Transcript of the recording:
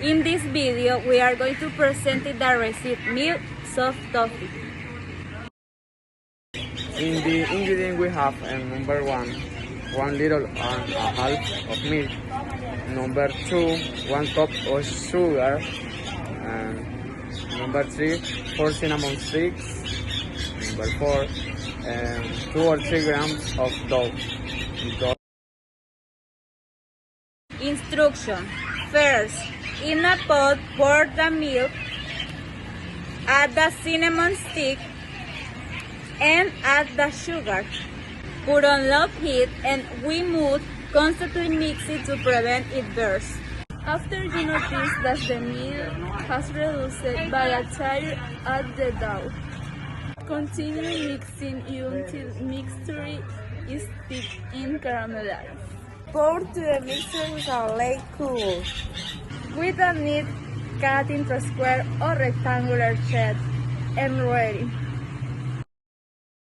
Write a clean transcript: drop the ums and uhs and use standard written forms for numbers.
In this video, we are going to present the recipe milk soft toffee. In the ingredient we have number 1 liter and a half of milk. Number 2, 1 cup of sugar. And number 3, 4 cinnamon sticks. Number 4, 2 or 3 grams of dough. Instruction. First, in a pot, pour the milk, add the cinnamon stick, and add the sugar. Put on low heat and we must constantly mix it to prevent it burst. After you notice that the milk has reduced by a third, add the dough. Continue mixing until mixture is thick and caramelized. Pour to the mixture without let cool. With a neat cut into square or rectangular shape and ready.